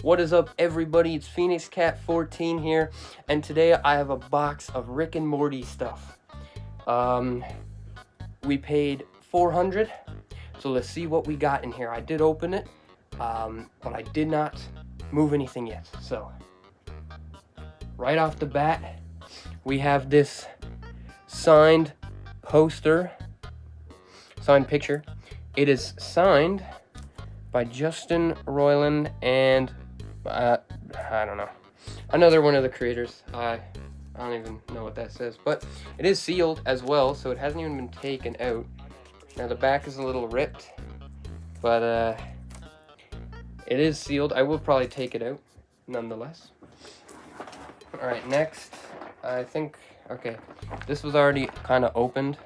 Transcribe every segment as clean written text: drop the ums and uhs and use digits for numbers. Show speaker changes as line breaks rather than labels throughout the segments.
What is up, everybody? It's Phoenix Cat 14 here, and today I have a box of Rick and Morty stuff. We paid $400, so let's see what we got in here. I did open it, but I did not move anything yet. So, right off the bat, we have this signed poster, signed picture. It is signed by Justin Roiland and I don't know, another one of the creators. I don't even know what that says, but it is sealed as well, so it hasn't even been taken out. Now the back is a little ripped, but it is sealed. I will probably take it out nonetheless. All right, next, I think, okay, this was already kind of opened.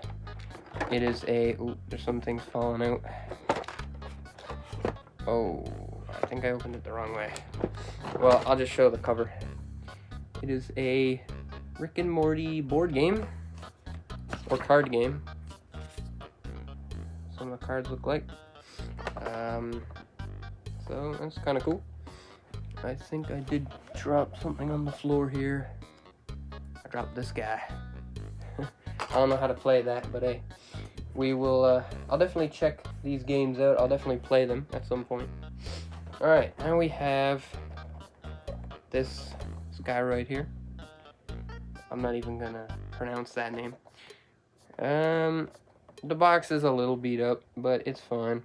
It is a, ooh, there's some things falling out. Oh, I think I opened it the wrong way. Well, I'll just show the cover. It is a Rick and Morty board game, or card game. Some of the cards look like. So that's kind of cool. I think I did drop something on the floor here. I dropped this guy. I don't know how to play that, but hey, we will, I'll definitely check these games out. I'll definitely play them at some point. Alright, now we have this guy right here. I'm not even gonna pronounce that name. The box is a little beat up, but it's fine.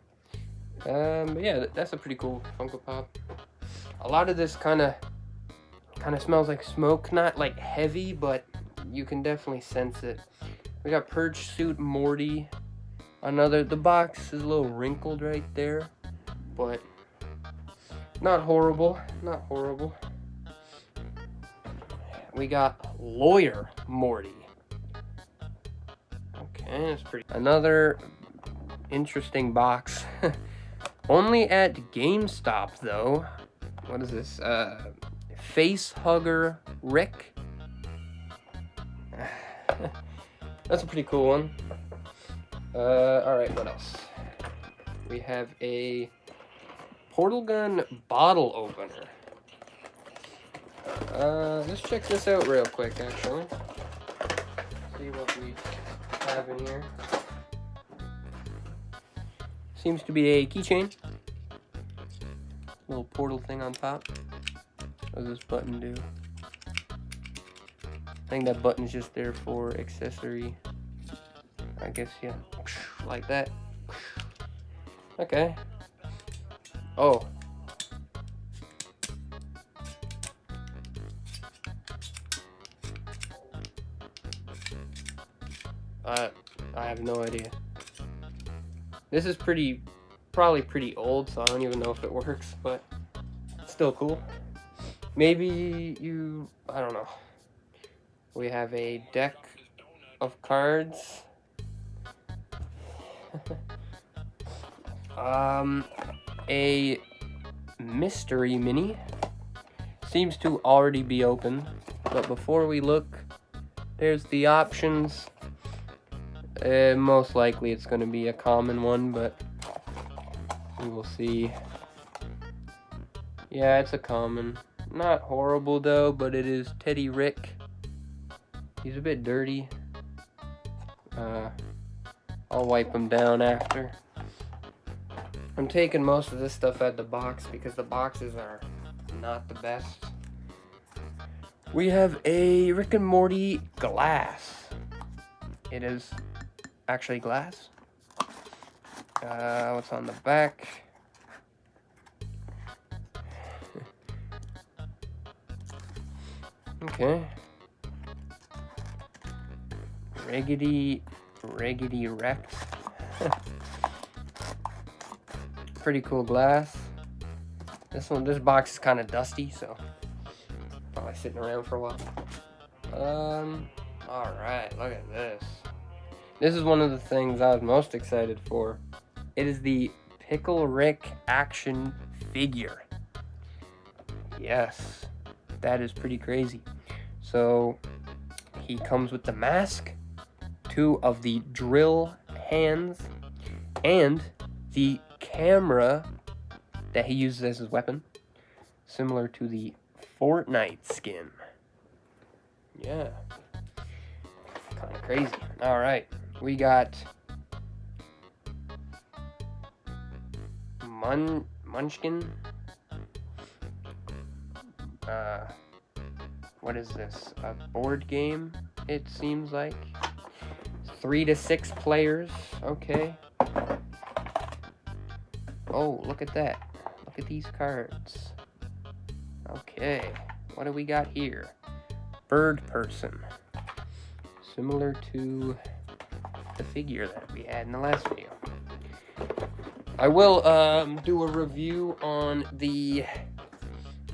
But yeah, that's a pretty cool Funko Pop. A lot of this kind of smells like smoke. Not like heavy, but you can definitely sense it. We got Purge Suit Morty. The box is a little wrinkled right there, but not horrible, not horrible. We got Lawyer Morty. Okay, that's pretty. Another interesting box. Only at GameStop though. What is this? Face Hugger Rick. That's a pretty cool one. Alright, what else? We have a Portal Gun bottle opener. Let's check this out real quick, actually. See what we have in here. Seems to be a keychain. Little portal thing on top. What does this button do? I think that button's just there for accessory. I guess, yeah. Like that. Okay. Oh. I have no idea. This is probably pretty old, so I don't even know if it works, but it's still cool. Maybe I don't know. We have a deck of cards. A mystery mini. Seems to already be open, but before we look, there's the options. Most likely it's going to be a common one, but we will see. Yeah, it's a common. Not horrible though, but it is Teddy Rick. He's a bit dirty. I'll wipe him down after. I'm taking most of this stuff out of the box because the boxes are not the best. We have a Rick and Morty glass. It is actually glass. What's on the back? Okay. Raggedy Rex. Pretty cool glass. This box is kind of dusty, so probably sitting around for a while. All right, look at this. This is one of the things I was most excited for. It is the Pickle Rick action figure. Yes, that is pretty crazy. So he comes with the mask, 2 of the drill hands, and the camera that he uses as his weapon. similar to the Fortnite skin. Yeah. Kind of crazy. All right. We got Munchkin. What is this? A board game, it seems like. 3 to 6 players. Okay. Oh, look at that. Look at these cards. Okay. What do we got here? Bird person. Similar to the figure that we had in the last video. I will do a review on the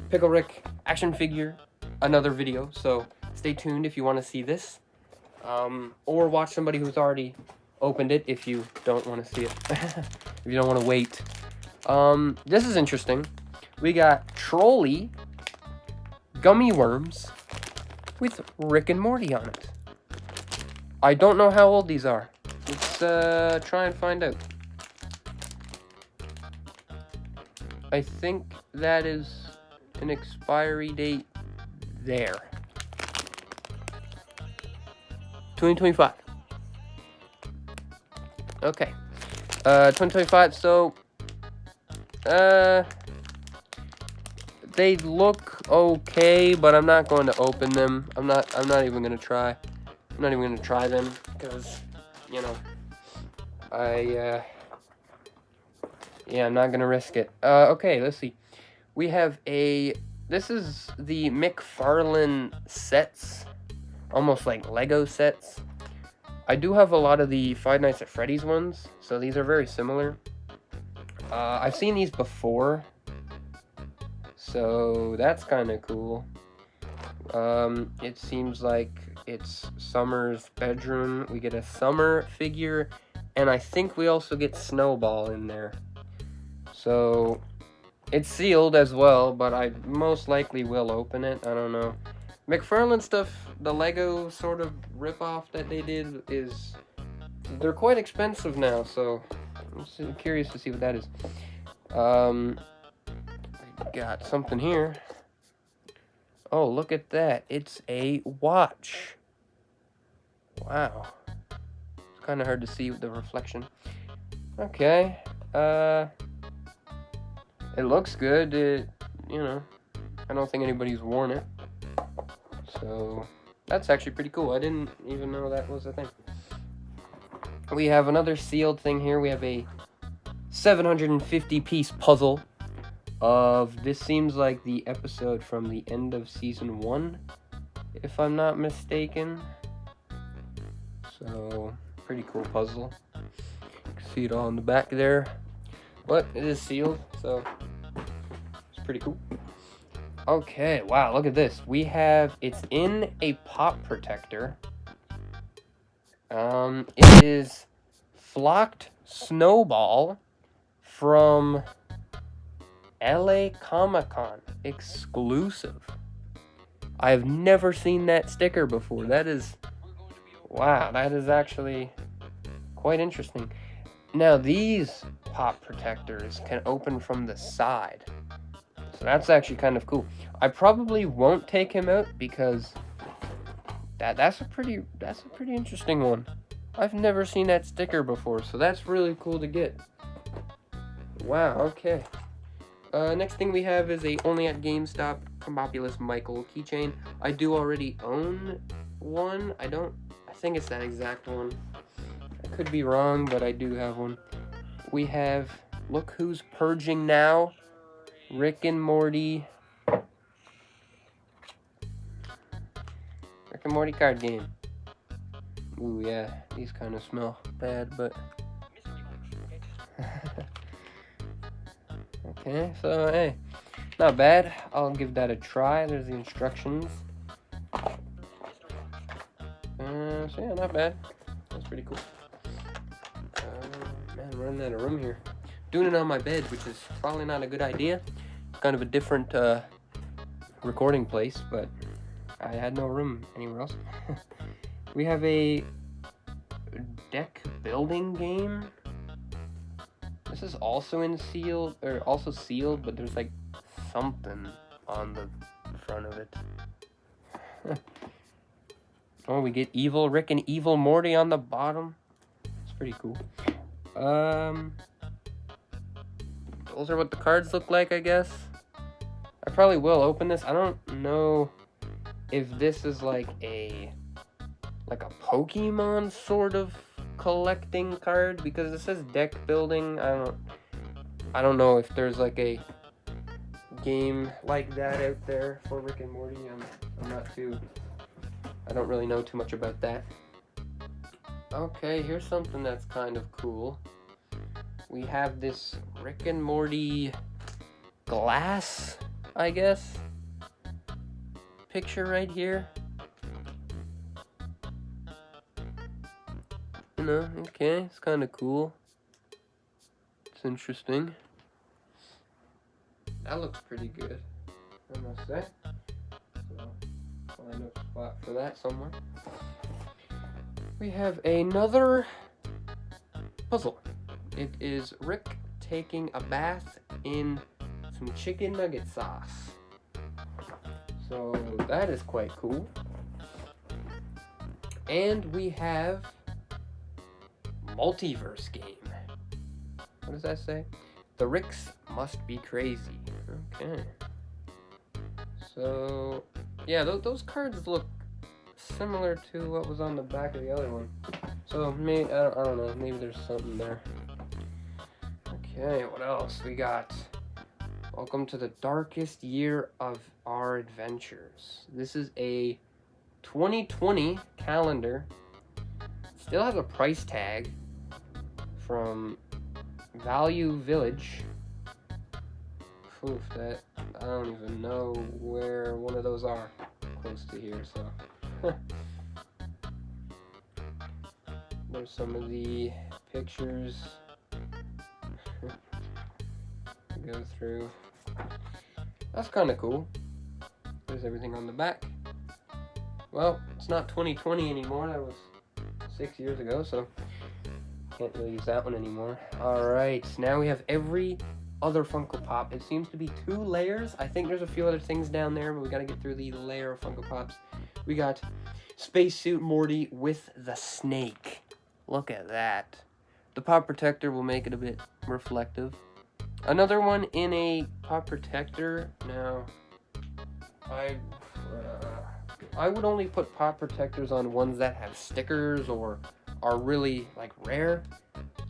Pickle Rick action figure, another video, so stay tuned if you want to see this. Or watch somebody who's already opened it if you don't want to see it. If you don't want to wait. This is interesting. We got Trolley gummy worms with Rick and Morty on it. I don't know how old these are. Let's try and find out. I think that is an expiry date there. 2025. Okay. 2025, so they look okay, but I'm not going to open them. I'm not even going to try. I'm not even going to try them because, you know, yeah, I'm not going to risk it. Okay, let's see. We have this is the McFarlane sets, almost like Lego sets. I do have a lot of the Five Nights at Freddy's ones, so these are very similar. I've seen these before, so that's kind of cool. It seems like it's Summer's bedroom. We get a Summer figure, and I think we also get Snowball in there. So it's sealed as well, but I most likely will open it. I don't know. McFarlane stuff, the Lego sort of ripoff that they did they're quite expensive now, so I'm curious to see what that is. Got something here. Oh, look at that. It's a watch. Wow. It's kind of hard to see with the reflection. Okay. It looks good. You know, I don't think anybody's worn it. So, that's actually pretty cool. I didn't even know that was a thing. We have another sealed thing here. We have a 750-piece puzzle of, this seems like the episode from the end of season 1, if I'm not mistaken. So, pretty cool puzzle. You can see it all in the back there. But it is sealed, so it's pretty cool. Okay, wow, look at this. It's in a pop protector. It is Flocked Snowball from LA Comic-Con exclusive. I've never seen that sticker before. Wow, that is actually quite interesting. Now, these pop protectors can open from the side. So that's actually kind of cool. I probably won't take him out because that's a pretty interesting one. I've never seen that sticker before, so that's really cool to get. Wow, okay. Next thing we have is a only at GameStop Combobulous Michael keychain. I do already own one. I think it's that exact one. I could be wrong, but I do have one. We have Look Who's Purging Now, Rick and Morty. Rick and Morty card game. Ooh, yeah, these kind of smell bad, but... Okay, so, hey, not bad. I'll give that a try. There's the instructions. So, yeah, not bad. That's pretty cool. Man, I'm running out of room here. Doing it on my bed, which is probably not a good idea. Kind of a different recording place, but I had no room anywhere else. We have a deck building game. This is also sealed, but there's like something on the front of it. Oh, we get Evil Rick and Evil Morty on the bottom. It's pretty cool. Those are what the cards look like, I guess. I probably will open this. I don't know if this is like a Pokemon sort of collecting card, because it says deck building. I don't know if there's like a game like that out there for Rick and Morty. I don't really know too much about that. Okay, here's something that's kind of cool. We have this Rick and Morty glass, I guess, picture right here. You know, okay, it's kind of cool. It's interesting. That looks pretty good, I must say. So, I'll find a spot for that somewhere. We have another puzzle. It is Rick taking a bath in some chicken nugget sauce. So that is quite cool. And we have multiverse game. What does that say? The Ricks must be crazy. Okay. So yeah, those cards look similar to what was on the back of the other one. So maybe I don't know. Maybe there's something there. Okay, what else? We got welcome to the darkest year of our adventures. This is a 2020 calendar. Still has a price tag from Value Village. Oof, that I don't even know where one of those are close to here, so there's some of the pictures to go through. That's kind of cool. There's everything on the back. Well, it's not 2020 anymore. That was 6 years ago, so can't really use that one anymore. Alright, now we have every other Funko Pop. It seems to be 2 layers. I think there's a few other things down there, but we gotta get through the layer of Funko Pops. We got Spacesuit Morty with the snake. Look at that. The pop protector will make it a bit reflective. Another one in a pop protector. Now, I would only put pop protectors on ones that have stickers or are really like rare.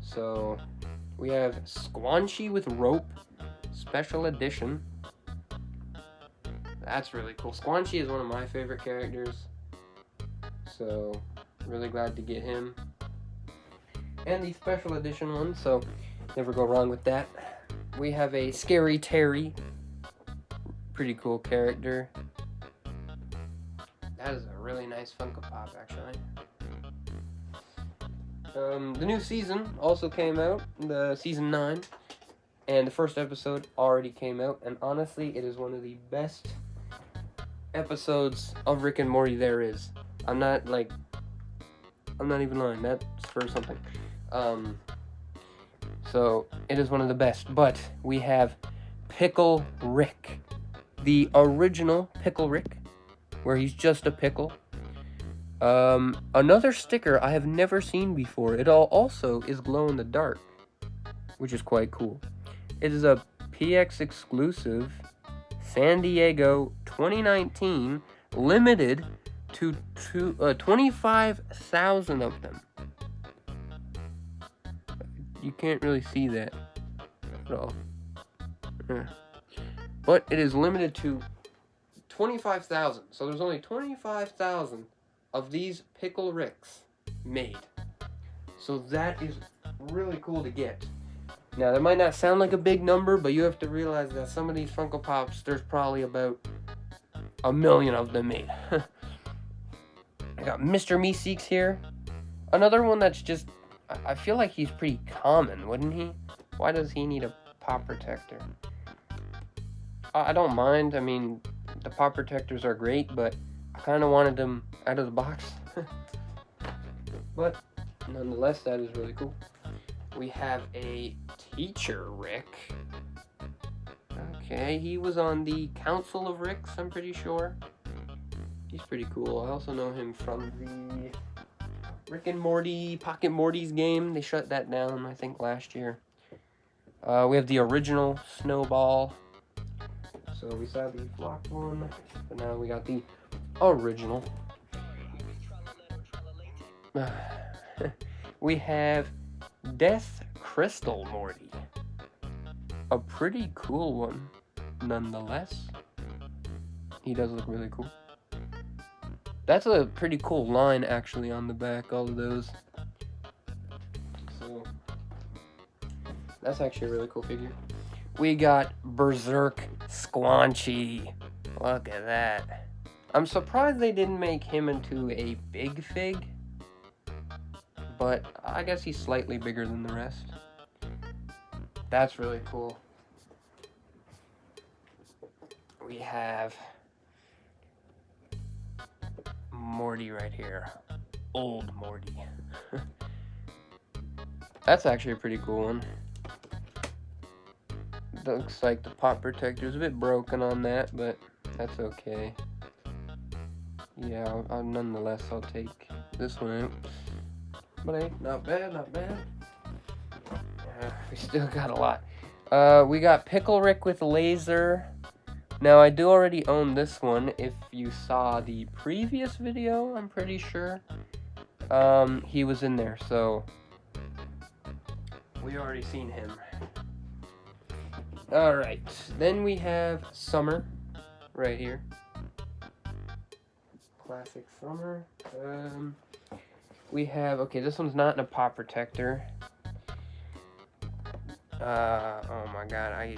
So we have Squanchy with rope, special edition. That's really cool. Squanchy is one of my favorite characters, so really glad to get him. And the special edition one, so never go wrong with that. We have a Scary Terry, pretty cool character. That is a really nice Funko Pop, actually. The new season also came out, the season 9, and the first episode already came out, and honestly, it is one of the best episodes of Rick and Morty there is. I'm not even lying, that's for something. So, it is one of the best, but we have Pickle Rick, the original Pickle Rick, where he's just a pickle. Another sticker I have never seen before. It also is glow in the dark, which is quite cool. It is a PX exclusive, San Diego 2019, limited to 25,000 of them. You can't really see that at all. But it is limited to 25,000. So there's only 25,000 of these Pickle Ricks made. So that is really cool to get. Now, that might not sound like a big number, but you have to realize that some of these Funko Pops, there's probably about 1 million of them made. I got Mr. Meeseeks here. Another one that's just, I feel like he's pretty common, wouldn't he? Why does he need a pop protector? I don't mind. I mean, the pop protectors are great, but I kind of wanted them out of the box. But nonetheless, that is really cool. We have a Teacher Rick. Okay, he was on the Council of Ricks, I'm pretty sure. He's pretty cool. I also know him from the Rick and Morty, Pocket Morty's game. They shut that down, I think, last year. We have the original Snowball. So we saw the flocked one, but now we got the original. We have Death Crystal Morty. A pretty cool one, nonetheless. He does look really cool. That's a pretty cool line, actually, on the back, all of those. So, that's actually a really cool figure. We got Berserk Squanchy. Look at that. I'm surprised they didn't make him into a big fig, but I guess he's slightly bigger than the rest. That's really cool. We have Morty right here. Old Morty. That's actually a pretty cool one. Looks like the pop protector's a bit broken on that, but that's okay. Yeah, nonetheless, I'll take this one out. But hey, not bad, not bad. We still got a lot. We got Pickle Rick with laser. Now, I do already own this one. If you saw the previous video, I'm pretty sure he was in there, so we already seen him. Alright, then we have Summer right here. Classic Summer. We have, okay, this one's not in a pop protector. Oh my god,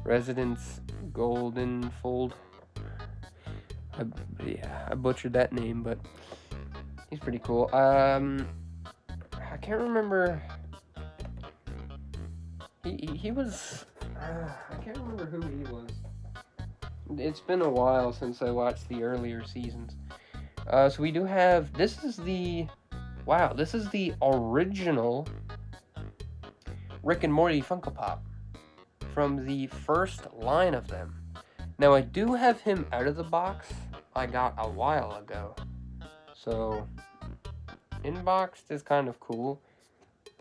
Residence Golden Fold. Yeah, I butchered that name, but he's pretty cool. I can't remember. He was. I can't remember who he was. It's been a while since I watched the earlier seasons. So we do have. This is the. Wow, this is the original Rick and Morty Funko Pop from the first line of them. Now, I do have him out of the box. I got a while ago. So, inboxed is kind of cool.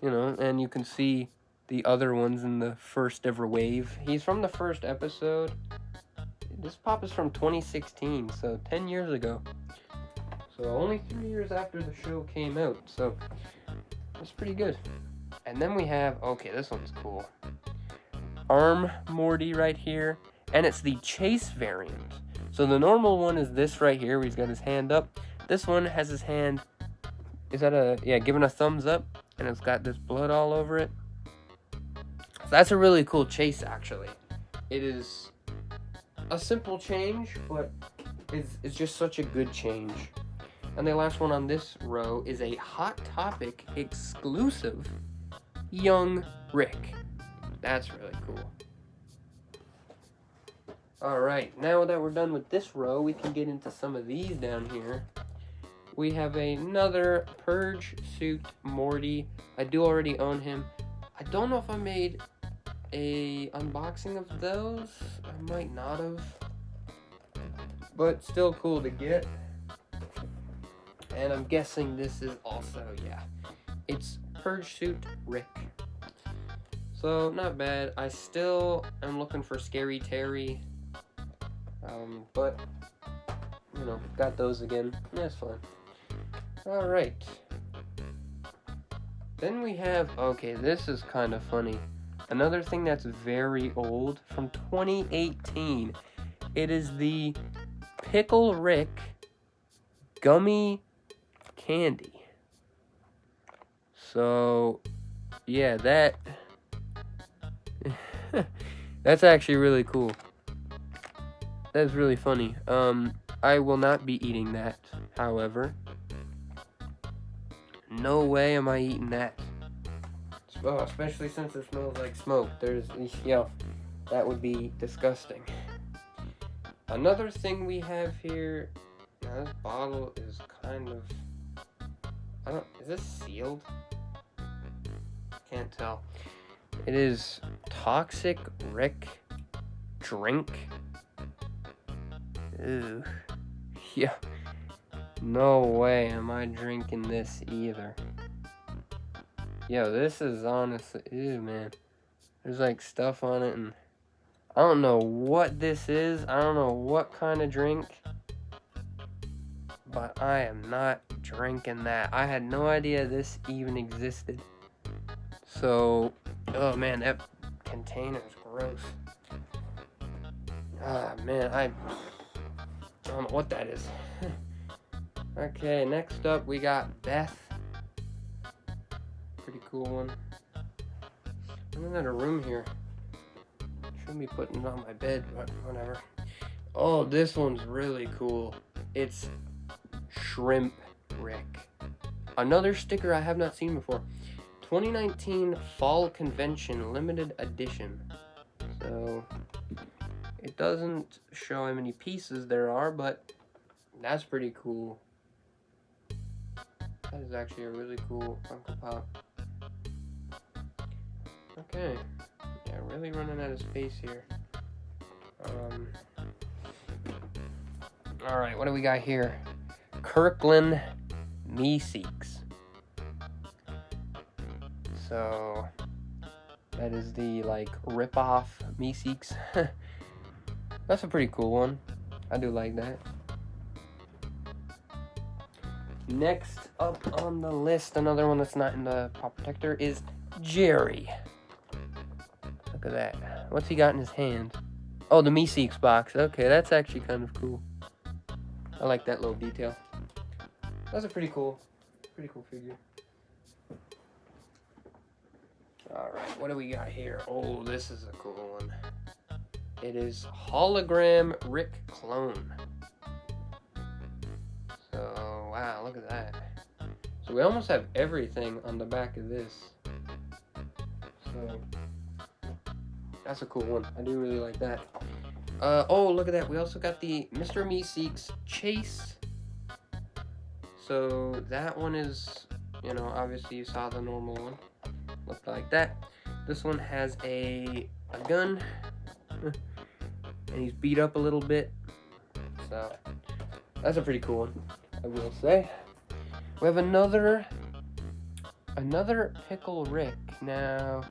You know, and you can see the other ones in the first ever wave. He's from the first episode. This pop is from 2016, so 10 years ago. So only 3 years after the show came out, so that's pretty good. And then we have, okay, this one's cool. Arm Morty right here, and it's the Chase variant. So the normal one is this right here, where he's got his hand up. This one has his hand, is that a, yeah, giving a thumbs up, and it's got this blood all over it. So that's a really cool chase, actually. It is a simple change, but it's just such a good change. And the last one on this row is a Hot Topic exclusive Young Rick. That's really cool. Alright, now that we're done with this row, we can get into some of these down here. We have another Purge Suit Morty. I do already own him. I don't know if I made a unboxing of those. I might not have. But still cool to get. And I'm guessing this is also, yeah. It's Purge Suit Rick. So, not bad. I still am looking for Scary Terry. But, you know, got those again. That's fine. Alright. Then we have, okay, this is kind of funny. Another thing that's very old, from 2018. It is the Pickle Rick Gummy Candy. So, yeah, that's actually really cool. That's really funny. I will not be eating that, however. No way am I eating that. Oh, especially since it smells like smoke. That would be disgusting. Another thing we have here, now this bottle is kind of, is this sealed? Can't tell. It is Toxic Rick Drink. Ew. Yeah. No way am I drinking this either. Yo, this is honestly, ew, man. There's like stuff on it, and I don't know what this is. I don't know what kind of drink, but I am not drinking that. I had no idea this even existed. So, oh man, that container's gross. Ah, man, I don't know what that is. Okay, next up we got Beth. Pretty cool one. I'm in a room here. Shouldn't be putting it on my bed, but whatever. Oh, this one's really cool. It's Shrimp Rick. Another sticker I have not seen before. 2019 Fall Convention Limited Edition. So, it doesn't show how many pieces there are, but that's pretty cool. That is actually a really cool Funko Pop. Okay. Yeah, really running out of space here. Alright, what do we got here? Kirkland Meeseeks. So, that is the, like, rip-off Meeseeks. That's a pretty cool one. I do like that. Next up on the list, another one that's not in the Pop Protector, is Jerry. Look at that. What's he got in his hand? Oh, the Meeseeks box. Okay, that's actually kind of cool. I like that little detail. That's a pretty cool figure. Alright, what do we got here? Oh, this is a cool one. It is Hologram Rick Clone. So, wow, look at that. So we almost have everything on the back of this. So, that's a cool one. I do really like that. Oh, look at that. We also got the Mr. Meeseeks Chase. So, that one is, you know, obviously you saw the normal one. Looked like that. This one has a gun. And he's beat up a little bit. So, that's a pretty cool one, I will say. We have another Pickle Rick. Now,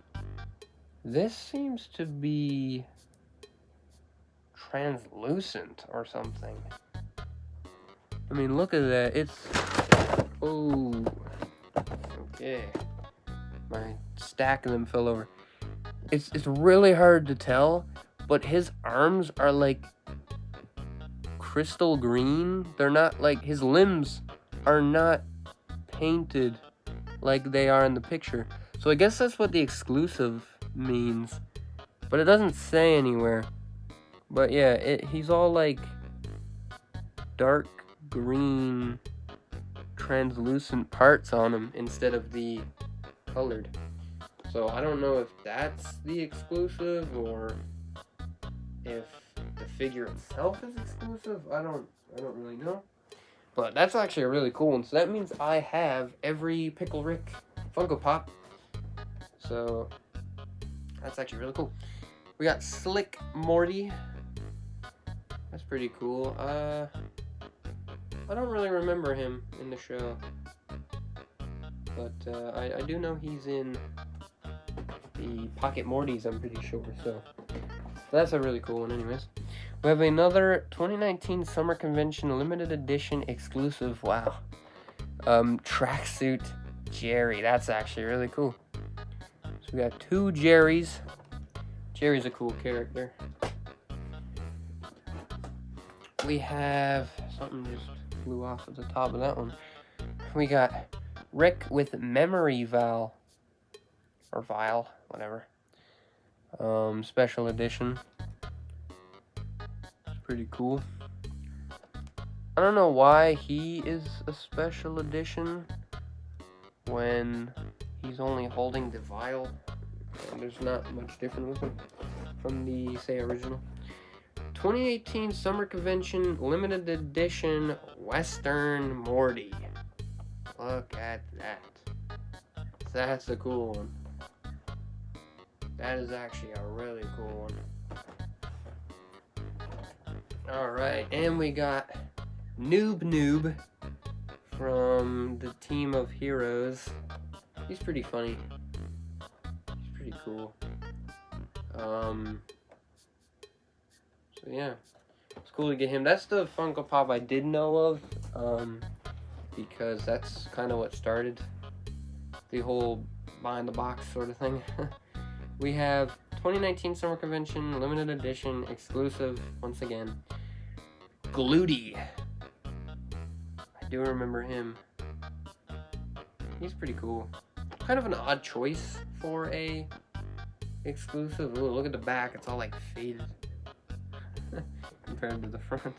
this seems to be translucent or something. I mean, look at that. It's, oh, okay. My stack of them fell over. It's really hard to tell, but his arms are like crystal green. They're not like, his limbs are not painted like they are in the picture. So I guess that's what the exclusive means, but it doesn't say anywhere. But yeah, he's all like dark green translucent parts on him instead of the colored. So I don't know if that's the exclusive or if the figure itself is exclusive. I don't really know. But that's actually a really cool one. So that means I have every Pickle Rick Funko Pop. So that's actually really cool. We got Slick Morty. That's pretty cool. I don't really remember him in the show. But I do know he's in the Pocket Mortys, I'm pretty sure. So that's a really cool one anyways. We have another 2019 Summer Convention Limited Edition exclusive. Wow. Tracksuit Jerry. That's actually really cool. So we got two Jerrys. Jerry's a cool character. We have something just flew off at the top of that one. We got Rick with Memory Vial. Or Vial, whatever. Special edition. Pretty cool. I don't know why he is a special edition when he's only holding the vial. There's not much different with him from the, say, original. 2018 Summer Convention Limited Edition Western Morty. Look at that. That's a cool one. That is actually a really cool one. Alright, and we got Noob from the team of heroes. He's pretty funny. He's pretty cool. So yeah, it's cool to get him. That's the Funko Pop I did know of, because that's kind of what started the whole behind the box sort of thing. We have 2019 Summer Convention, limited edition, exclusive, once again, Gluty. I do remember him. He's pretty cool. Kind of an odd choice for a exclusive. Ooh, look at the back, it's all like faded compared to the front.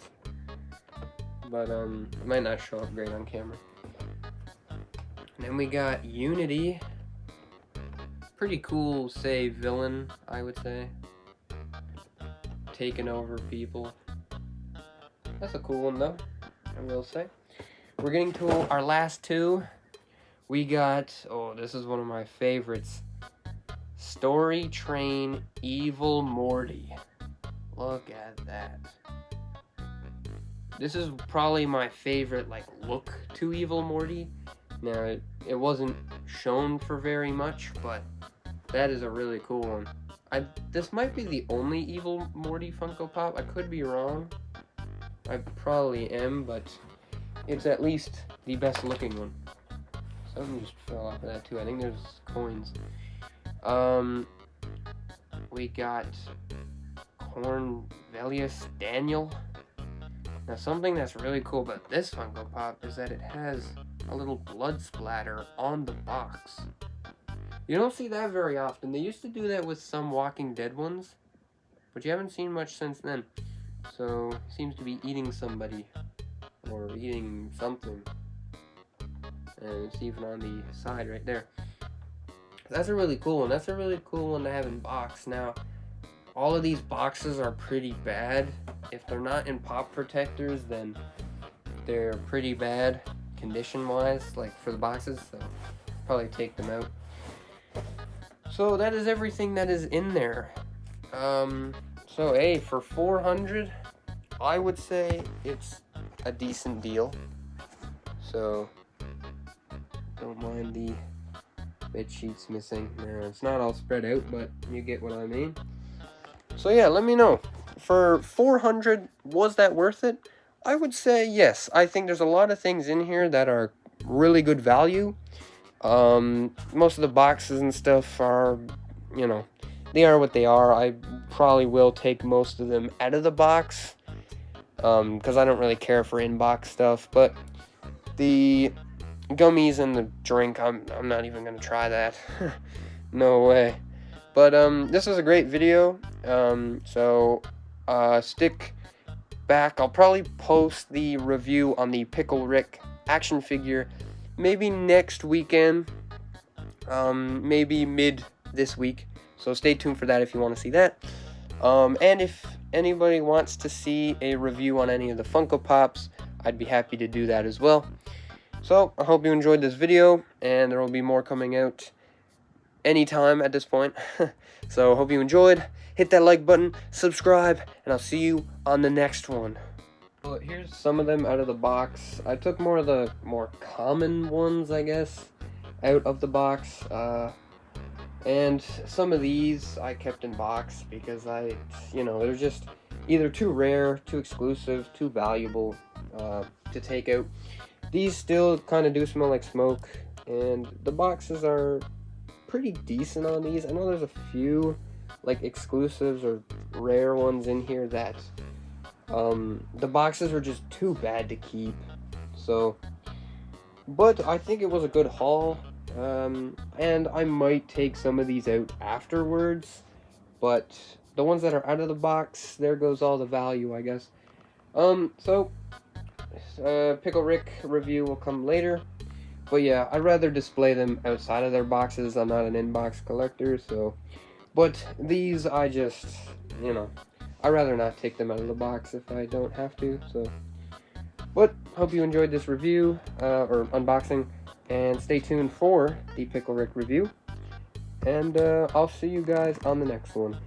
But it might not show up great on camera. And then we got Unity. Pretty cool, say, villain, I would say. Taking over people. That's a cool one, though, I will say. We're getting to our last two. We got, oh, this is one of my favorites. Story Train Evil Morty. Look at that. This is probably my favorite, like, look to Evil Morty. Now, it wasn't shown for very much, but that is a really cool one. This might be the only Evil Morty Funko Pop. I could be wrong. I probably am, but it's at least the best looking one. Something just fell off of that too. I think there's coins. We got Cornelius Daniel. Now, something that's really cool about this Funko Pop is that it has a little blood splatter on the box. You don't see that very often. They used to do that with some Walking Dead ones, but you haven't seen much since then. So, he seems to be eating somebody, or eating something. And it's even on the side right there. That's a really cool one. That's a really cool one to have in box. Now, all of these boxes are pretty bad. If they're not in pop protectors, then they're pretty bad condition-wise, like for the boxes, so probably take them out. So that is everything that is in there. So hey, for 400, I would say it's a decent deal. So don't mind the bed sheets missing. No, it's not all spread out, but you get what I mean. So yeah, let me know. For 400, was that worth it? I would say yes. I think there's a lot of things in here that are really good value. Most of the boxes and stuff are, you know, they are what they are. I probably will take most of them out of the box, because I don't really care for in-box stuff. But the gummies and the drink, I'm not even gonna try that. No way. But this was a great video. So stick back. I'll probably post the review on the Pickle Rick action figure maybe next weekend, maybe mid this week. So stay tuned for that if you want to see that. And if anybody wants to see a review on any of the Funko Pops, I'd be happy to do that as well. So I hope you enjoyed this video, and there will be more coming out anytime at this point. So hope you enjoyed. Hit that like button, subscribe, and I'll see you on the next one. Well, here's some of them out of the box. I took more of the more common ones, I guess, out of the box. And some of these I kept in box because they're just either too rare, too exclusive, too valuable to take out. These still kind of do smell like smoke, and the boxes are pretty decent on these. I know there's a few like exclusives or rare ones in here that the boxes are just too bad to keep. So, but I think it was a good haul, and I might take some of these out afterwards, but the ones that are out of the box, there goes all the value, I guess. So Pickle Rick review will come later. But yeah, I'd rather display them outside of their boxes. I'm not an in-box collector, so. But these, I just, I'd rather not take them out of the box if I don't have to, so. But, hope you enjoyed this review, or unboxing, and stay tuned for the Pickle Rick review. and I'll see you guys on the next one.